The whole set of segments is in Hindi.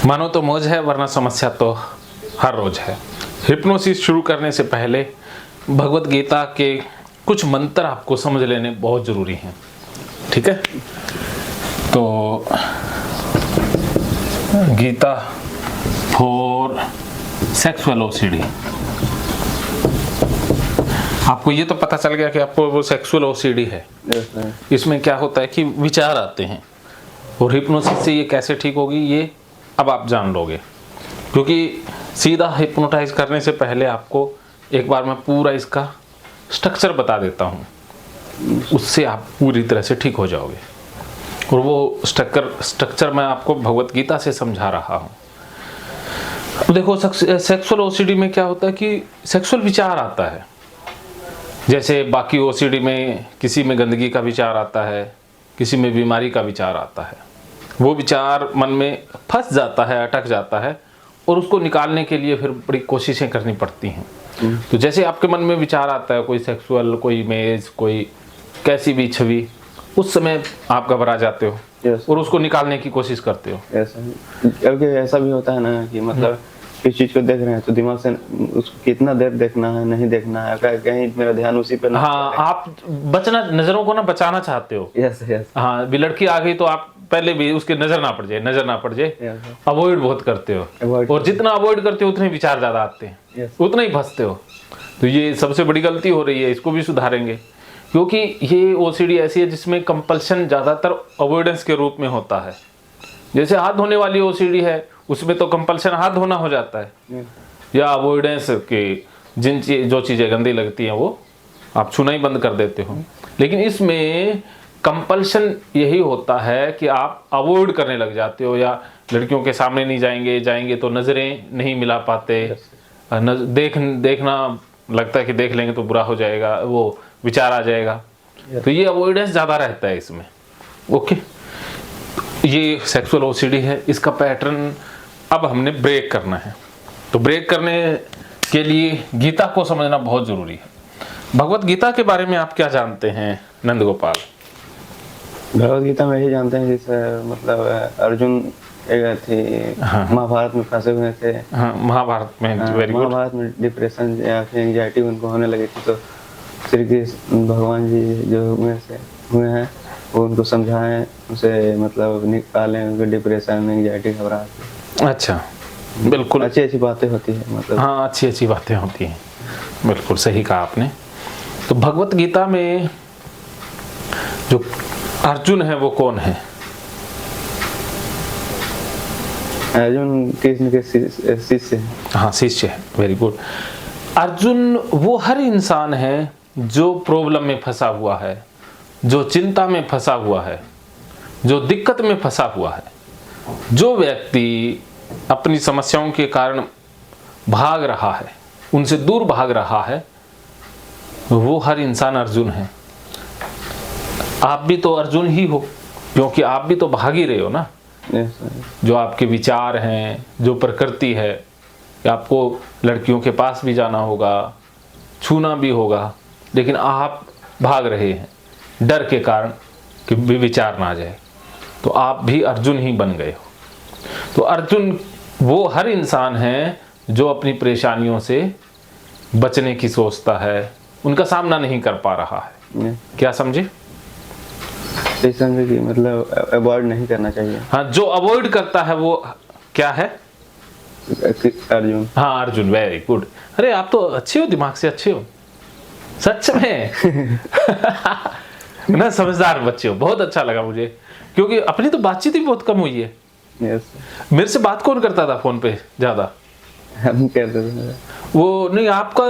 मानो तो मौज है वरना समस्या तो हर रोज है। हिप्नोसिस शुरू करने से पहले भगवत गीता के कुछ मंत्र आपको समझ लेने बहुत ज़रूरी हैं। ठीक है, तो गीता फॉर सेक्सुअल ओसीडी। आपको ये तो पता चल गया कि आपको वो सेक्सुअल ओसीडी है। इसमें क्या होता है कि विचार आते हैं, और हिप्नोसिस से ये कैसे ठीक होगी ये अब आप जान लोगे, क्योंकि सीधा हिप्नोटाइज करने से पहले आपको एक बार मैं पूरा इसका स्ट्रक्चर बता देता हूँ, उससे आप पूरी तरह से ठीक हो जाओगे। और वो स्ट्रक्चर मैं आपको भगवत गीता से समझा रहा हूँ। अब देखो, सेक्सुअल ओसीडी में क्या होता है कि सेक्सुअल विचार आता है। जैसे बाकी ओसीडी में किसी में गंदगी का विचार आता है, किसी में बीमारी का विचार आता है, वो विचार मन में फंस जाता है, अटक जाता है, और उसको निकालने के लिए फिर बड़ी कोशिशें करनी पड़ती हैं। तो जैसे आपके मन में विचार आता है कोई सेक्सुअल, कोई इमेज, कोई कैसी भी छवि, उस समय आप घबरा जाते हो। Yes. और उसको निकालने की कोशिश करते हो। क्योंकि ऐसा भी होता है ना कि मतलब किस चीज को देख रहे हैं तो दिमाग से उसको कितना देर देखना है, नहीं देखना है, कहीं मेरा ध्यान उसी पे ना। हाँ, आप बचना, नजरों को ना बचाना चाहते हो। Yes yes. हाँ, भी लड़की आ गई तो आप पहले भी उसके नजर ना पड़ जाए, अवॉइड बहुत करते हो। और जितना अवॉइड करते हो उतने विचार ज्यादा आते हैं, उतना ही फंसते हो। तो ये सबसे बड़ी गलती हो रही है, इसको भी सुधारेंगे। क्योंकि ये ओसीडी ऐसी है जिसमें कंपल्शन ज्यादातर अवॉइडेंस के रूप में होता है। जैसे हाथ धोने वाली ओसीडी है, उसमें तो कंपल्शन हाथ धोना हो जाता है, या अवॉइडेंस के जो चीजें गंदी लगती हैं वो आप छूना ही बंद कर देते हो। लेकिन इसमें कंपल्शन यही होता है कि आप अवॉइड करने लग जाते हो, या लड़कियों के सामने नहीं जाएंगे तो नजरें नहीं मिला पाते, देखना लगता है कि देख लेंगे तो बुरा हो जाएगा, वो विचार आ जाएगा। तो ये अवॉइडेंस ज्यादा रहता है इसमें। ओके, ये सेक्सुअल ओसीडी है। इसका पैटर्न अब हमने ब्रेक करना है। तो ब्रेक करने के लिए गीता को समझना बहुत जरूरी है। भगवत गीता के बारे में आप क्या जानते हैं नंद गोपाल? भगवत गीता में यही जानते हैं जैसे मतलब अर्जुन एक थे, हाँ। महाभारत में फंसे हुए थे। हाँ, महाभारत में। Very good. महाभारत में डिप्रेशन या फिर एंजाइटी उनको होने लगी थी, तो श्री कृष्ण भगवान जी जो हुए हैं वो उनको समझाएं, उसे मतलब निकालें उनको डिप्रेशन, एंजाइटी, घबराहट। अच्छा, बिल्कुल अच्छी अच्छी बातें होती है मतलब। हाँ, अच्छी अच्छी बातें होती हैं, बिल्कुल सही कहा आपने। तो भगवत गीता में जो अर्जुन है वो कौन है? अर्जुन कृष्ण के शिष्य है। हाँ, शिष्य है। Very good. अर्जुन वो हर इंसान है जो प्रॉब्लम में फंसा हुआ है, जो चिंता में फंसा हुआ है, जो दिक्कत में फंसा हुआ है। जो व्यक्ति अपनी समस्याओं के कारण भाग रहा है, उनसे दूर भाग रहा है, वो हर इंसान अर्जुन है। आप भी तो अर्जुन ही हो, क्योंकि आप भी तो भाग ही रहे हो ना। जो आपके विचार हैं, जो प्रकृति है, कि आपको लड़कियों के पास भी जाना होगा, छूना भी होगा, लेकिन आप भाग रहे हैं डर के कारण कि विचार ना आ जाए। तो आप भी अर्जुन ही बन गए हो। तो अर्जुन वो हर इंसान है जो अपनी परेशानियों से बचने की सोचता है, उनका सामना नहीं कर पा रहा है। क्या समझे? समझे कि मतलब अवॉइड नहीं करना चाहिए। हाँ, जो अवॉइड करता है वो क्या है? अर्जुन। हाँ, अर्जुन। Very good. अरे आप तो अच्छे हो, दिमाग से अच्छे हो सच में। ना, समझदार बच्चे हो। बहुत अच्छा लगा मुझे, क्योंकि अपनी तो बातचीत ही बहुत कम हुई है। यस। मेरे से बात कौन करता था फोन पे ज्यादा? हम कहते थे वो नहीं, आपका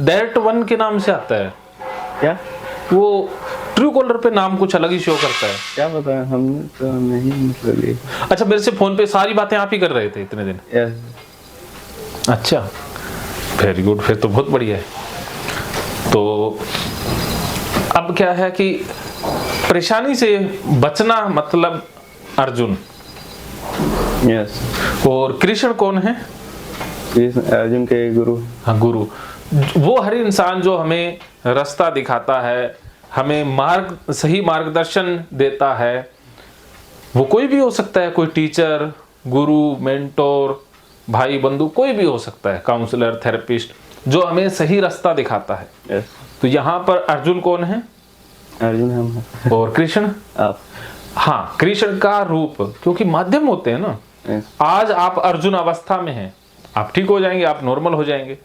दैट वन के नाम से आता है क्या? वो ट्रू कॉलर पे नाम कुछ अलग ही शो करता है। क्या पता, हमने तो नहीं मतलब ये। अच्छा, मेरे से फोन पे सारी बातें आप ही कर रहे थे इतने दिन? यस। अच्छा, वेरी गुड, फिर तो बहुत बढ़िया है। तो अब क्या है कि परेशानी से बचना मतलब अर्जुन। यस। और कृष्ण कौन है? कृष्ण अर्जुन के गुरु। हाँ, गुरु। वो हर इंसान जो हमें रास्ता दिखाता है, हमें सही मार्गदर्शन देता है। वो कोई भी हो सकता है, कोई टीचर, गुरु, मेंटोर, भाई, बंधु, कोई भी हो सकता है, काउंसलर, थेरेपिस्ट, जो हमें सही रास्ता दिखाता है। यस। तो यहाँ पर अर्जुन कौन है? अर्जुन हम हैं। और कृष्ण? आप। हाँ, कृष्ण का रूप, क्योंकि माध्यम होते हैं ना। यस। आज आप अर्जुन अवस्था में हैं, आप ठीक हो जाएंगे, आप नॉर्मल हो जाएंगे।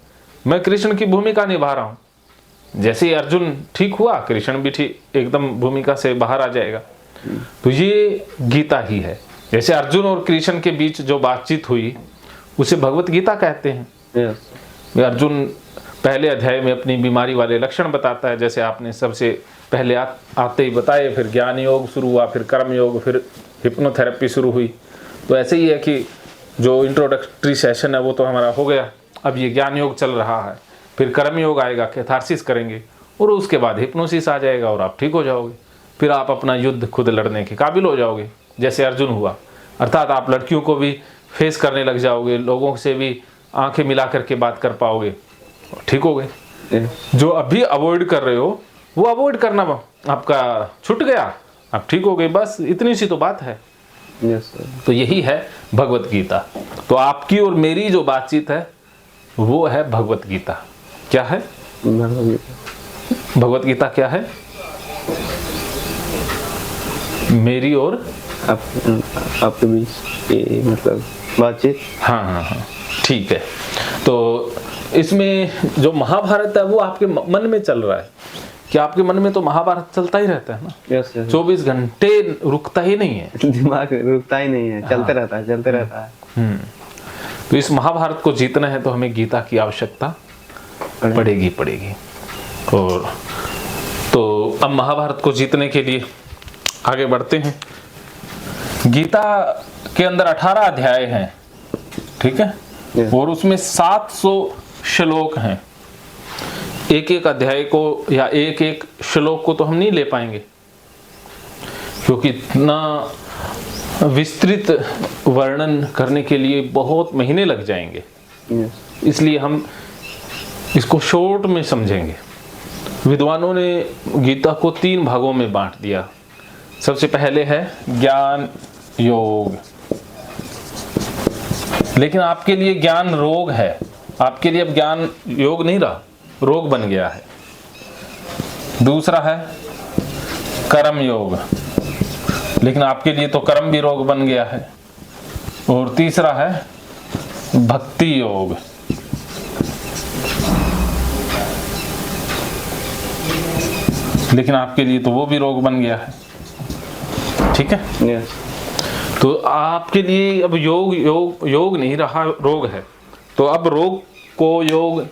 मैं कृष्ण की भूमिका निभा रहा हूं। जैसे ही अर्जुन ठीक हुआ, कृष्ण भी ठीक एकदम भूमिका से बाहर आ जाएगा। तो ये गीता ही है। जैसे अर्जुन और कृष्ण के बीच जो बातचीत हुई उसे भगवत गीता कहते हैं। यस। अर्जुन पहले अध्याय में अपनी बीमारी वाले लक्षण बताता है, जैसे आपने सबसे पहले आते ही बताए। फिर ज्ञान योग शुरू हुआ, फिर कर्म योग, फिर हिप्नोथेरेपी शुरू हुई। तो ऐसे ही है कि जो इंट्रोडक्टरी सेशन है वो तो हमारा हो गया, अब ये ज्ञान योग चल रहा है, फिर कर्म योग आएगा, कैथारसिस करेंगे, और उसके बाद हिप्नोसिस आ जाएगा और आप ठीक हो जाओगे। फिर आप अपना युद्ध खुद लड़ने के काबिल हो जाओगे, जैसे अर्जुन हुआ। अर्थात आप लड़कियों को भी फेस करने लग जाओगे, लोगों से भी आंखें मिला करके बात कर पाओगे, ठीक हो गए। यस। जो अभी अवॉइड कर रहे हो वो अवॉइड करना आपका छूट गया, आप ठीक हो गए। बस इतनी सी तो बात है। Yes sir. तो यही है भगवत गीता। तो आपकी और मेरी जो बातचीत है वो है भगवत गीता। क्या है भगवत गीता? क्या है? मेरी और आपके बीच ये मतलब बातचीत। हाँ हाँ हाँ, ठीक है। तो इसमें जो महाभारत है वो आपके मन में चल रहा है कि आपके मन में तो महाभारत चलता ही रहता है ना। Yes yes. 24 घंटे रुकता ही नहीं है, दिमाग रुकता ही नहीं है, चलते रहता है, चलते रहता है। तो इस महाभारत को जीतना है तो हमें गीता की आवश्यकता पड़ेगी। और तो अब महाभारत को जीतने के लिए आगे बढ़ते हैं। गीता के अंदर 18 अध्याय हैं, ठीक है। Yes. और उसमें 700 श्लोक हैं। एक एक अध्याय को या एक एक श्लोक को तो हम नहीं ले पाएंगे, क्योंकि इतना विस्तृत वर्णन करने के लिए बहुत महीने लग जाएंगे। Yes. इसलिए हम इसको शॉर्ट में समझेंगे। विद्वानों ने गीता को 3 भागों में बांट दिया। सबसे पहले है ज्ञान योग, लेकिन आपके लिए ज्ञान रोग है। आपके लिए अब ज्ञान योग नहीं रहा, रोग बन गया है। दूसरा है कर्म योग, लेकिन आपके लिए तो कर्म भी रोग बन गया है। और तीसरा है भक्ति योग। लेकिन आपके लिए तो वो भी रोग बन गया है, ठीक है। Yes. तो आपके लिए अब योग नहीं रहा, रोग है। तो अब रोग को योग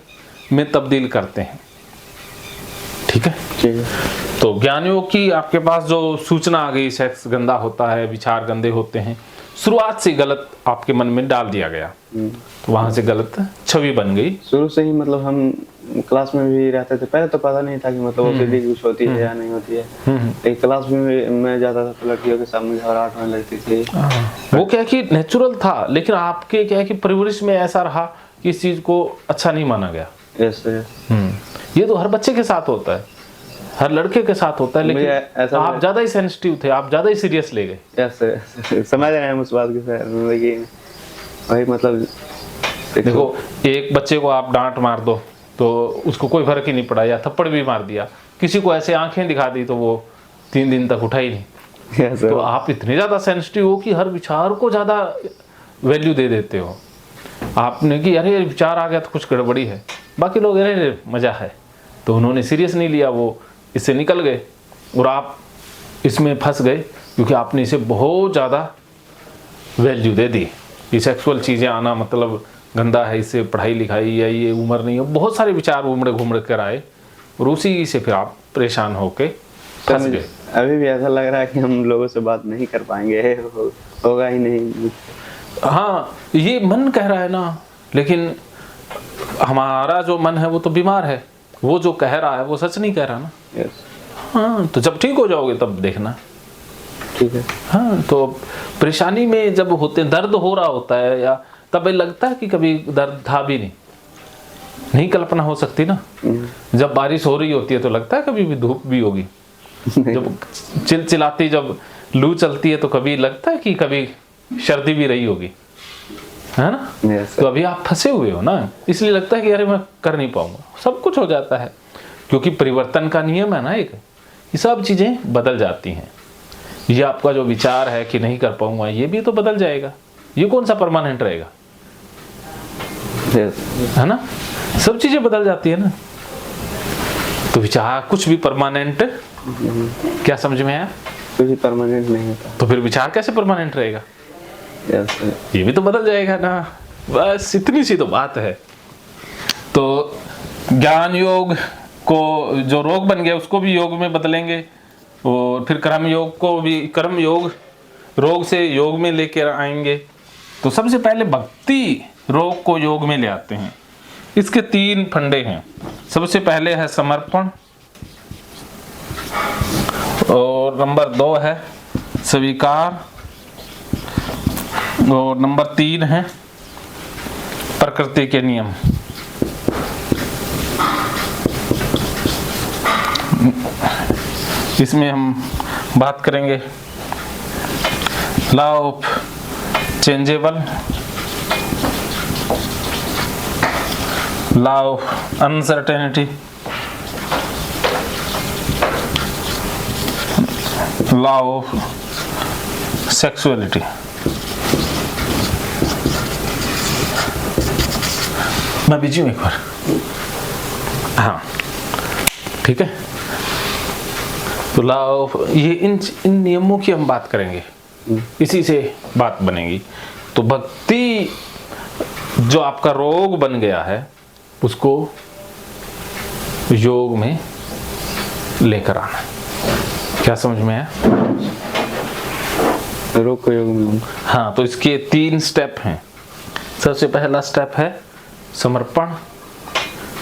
में तब्दील करते हैं, ठीक है। ठीक है। तो ज्ञान योग की आपके पास जो सूचना आ गई, सेक्स गंदा होता है, विचार गंदे होते हैं, शुरुआत से गलत आपके मन में डाल दिया गया, तो वहां से गलत छवि बन गई। शुरू से ही मतलब हम क्लास में भी रहते थे, पहले तो पता नहीं था कि मतलब ओसीडी कुछ होती है या नहीं होती है। एक क्लास में मैं जाता था तो लड़कियों के सामने घबराहट होने लगती थी। वो क्या कि नेचुरल था, लेकिन आपके क्या है कि परिवरिश में ऐसा रहा कि इस चीज को अच्छा नहीं माना गया। Yes yes. ये तो हर बच्चे के साथ होता है, हर लड़के के साथ होता है, लेकिन आप ज्यादा ही सेंसिटिव थे, आप ज्यादा ही सीरियस ले गए। यस, समझ रहे हैं उस बात को सर, लेकिन वही मतलब देखो, एक बच्चे को आप डांट मार दो तो उसको कोई फर्क ही नहीं पड़ा, या थप्पड़ भी मार दिया, किसी को ऐसे आंखें दिखा दी तो वो 3 दिन तक उठा ही नहीं। yes, तो आप इतने ज्यादा सेंसिटिव हो कि हर विचार को ज्यादा वैल्यू दे देते हो। आपने कि अरे विचार आ गया तो कुछ गड़बड़ी है, बाकी लोग अरे मजा है, तो उन्होंने सीरियस नहीं लिया, वो इससे निकल गए और आप इसमें फंस गए क्योंकि आपने इसे बहुत ज़्यादा वैल्यू दे दी। ये सेक्सुअल चीज़ें आना मतलब गंदा है, इससे पढ़ाई लिखाई या ये उम्र नहीं है, बहुत सारे विचार घूमड़ कर आए और उसी से फिर आप परेशान होके फंस गए। अभी भी ऐसा लग रहा है कि हम लोगों से बात नहीं कर पाएंगे, होगा ही नहीं। हाँ, ये मन कह रहा है ना, लेकिन हमारा जो मन है वो तो बीमार है, वो जो कह रहा है वो सच नहीं कह रहा ना। यस। हाँ, तो जब ठीक हो जाओगे तब देखना। ठीक है। हाँ, तो परेशानी में जब होते, दर्द हो रहा होता है या तब लगता है कि कभी दर्द था भी नहीं कल्पना हो सकती ना। जब बारिश हो रही होती है तो लगता है कभी भी धूप भी होगी। जब चिलचिलाती जब लू चलती है तो कभी लगता है कि कभी सर्दी भी रही होगी, है ना। Yes, तो अभी आप फंसे हुए हो ना, इसलिए लगता है कि अरे मैं कर नहीं पाऊंगा। सब कुछ हो जाता है, क्योंकि परिवर्तन का नियम है ना एक, ये सब चीजें बदल जाती हैं। ये आपका जो विचार है कि नहीं कर पाऊंगा, ये भी तो बदल जाएगा। ये कौन सा परमानेंट रहेगा, yes, है ना। सब चीजें बदल जाती है ना। तो विचार कुछ भी परमानेंट, क्या समझ में आया? कुछ भी परमानेंट नहीं होता। तो फिर विचार कैसे परमानेंट रहेगा? Yes, ये भी तो बदल जाएगा ना। बस इतनी सी तो बात है। तो ज्ञान योग को जो रोग बन गया उसको भी योग में बदलेंगे, और फिर कर्म योग को भी, कर्म योग रोग से योग में लेकर आएंगे। तो सबसे पहले भक्ति रोग को योग में ले आते हैं। इसके 3 फंडे हैं। सबसे पहले है समर्पण, और नंबर 2 है स्वीकार, और नंबर 3 है प्रकृति के नियम। इसमें हम बात करेंगे law of changeable, law of uncertainty, law of sexuality. मैं बिजी हूँ एक बार, हाँ ठीक है। तो लॉ ऑफ, ये इन नियमों की हम बात करेंगे, इसी से बात बनेगी। तो भक्ति जो आपका रोग बन गया है उसको योग में लेकर आना। क्या समझ में आया? रोग को योग में। हाँ, तो इसके 3 स्टेप हैं। सबसे पहला स्टेप है समर्पण,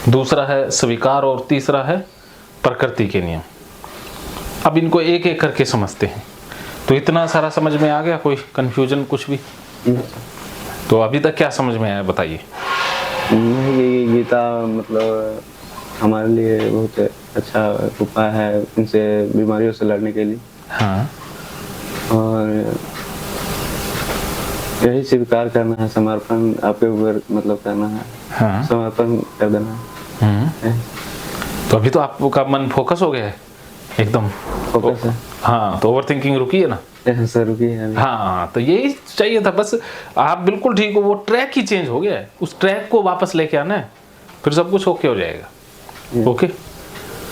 दूसरा है स्वीकार, और तीसरा है प्रकृति के नियम। अब इनको एक एक करके समझते हैं। तो इतना सारा समझ में आ गया? कोई कंफ्यूजन कुछ भी? तो अभी तक क्या समझ में आया बताइए? ये गीता मतलब हमारे लिए बहुत अच्छा उपाय है इनसे, बीमारियों से लड़ने के लिए। हाँ, और यही स्वीकार करना है, समर्पण आपके ऊपर मतलब करना है। हाँ, समर्पण कर देना है। तो अभी तो आपका मन फोकस हो गया है एकदम, फोकस है। हाँ, तो ओवर थिंकिंग रुकी है ना? सर रुकी है अभी। हाँ, तो यही चाहिए था बस। आप बिल्कुल ठीक हो, वो ट्रैक ही चेंज हो गया है, उस ट्रैक को वापस लेके आना है, फिर सब कुछ ओके हो जाएगा। ओके,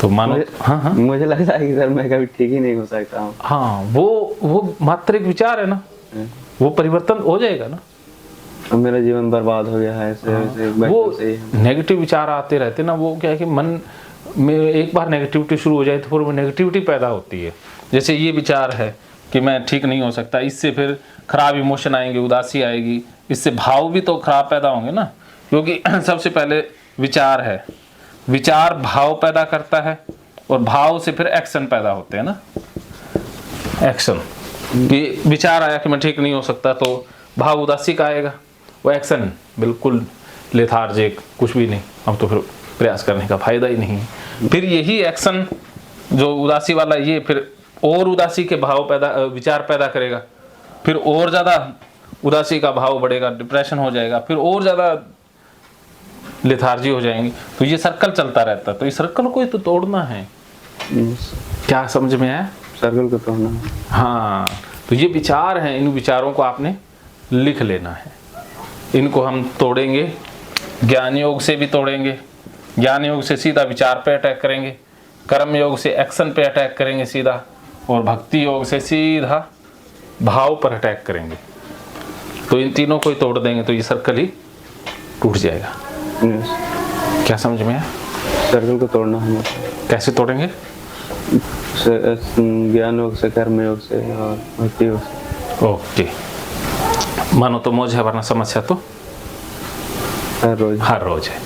तो मानो। हाँ हाँ, मुझे लगता है कि सर मैं कभी ठीक ही नहीं हो सकता हूँ। हाँ, वो मात्र एक विचार है ना, वो परिवर्तन हो जाएगा ना। अब मेरा जीवन बर्बाद हो गया है ऐसे वैसे। वो नेगेटिव विचार आते रहते ना, वो क्या है कि मन में एक बार नेगेटिविटी शुरू हो जाए तो फिर वो नेगेटिविटी पैदा होती है। जैसे ये विचार है कि मैं ठीक नहीं हो सकता, इससे फिर खराब इमोशन आएंगे, उदासी आएगी, इससे भाव भी तो खराब पैदा होंगे ना, क्योंकि सबसे पहले विचार है, विचार भाव पैदा करता है, और भाव से फिर एक्शन पैदा होते हैं ना। एक्शन, कि विचार आया कि मैं ठीक नहीं हो सकता, तो भाव उदासी का आएगा, वो एक्शन बिल्कुल लेथार्जिक, कुछ भी नहीं, अब तो फिर प्रयास करने का फायदा ही नहीं। फिर यही एक्शन जो उदासी वाला, ये फिर और उदासी के भाव पैदा, विचार पैदा करेगा, फिर और ज़्यादा उदासी का भाव बढ़ेगा, डिप्रेशन हो जाएगा, फिर और ज़्यादा लेथार्जी हो जाएंगी। तो ये सर्कल चलता रहता है। तो इस सर्कल को ही तो तोड़ना है। क्या समझ में आया? सर्कल को तोड़ना है। हाँ, तो ये विचार हैं, इन विचारों को आपने लिख लेना है। इनको हम तोड़ेंगे, ज्ञान योग से भी तोड़ेंगे। ज्ञान योग से सीधा विचार पे अटैक करेंगे, कर्म योग से एक्शन पे अटैक करेंगे सीधा, और भक्ति योग से सीधा भाव पर अटैक करेंगे। तो इन तीनों को ही तोड़ देंगे तो ये सर्कल ही टूट जाएगा। क्या समझ में आया? सर्कल को तोड़ना है। कैसे तोड़ेंगे? ज्ञान योग से, कर्म योग से और भक्ति योग से। ओके, मानो तो मौज है, वरना समस्या तो हर रोज हर रोज है।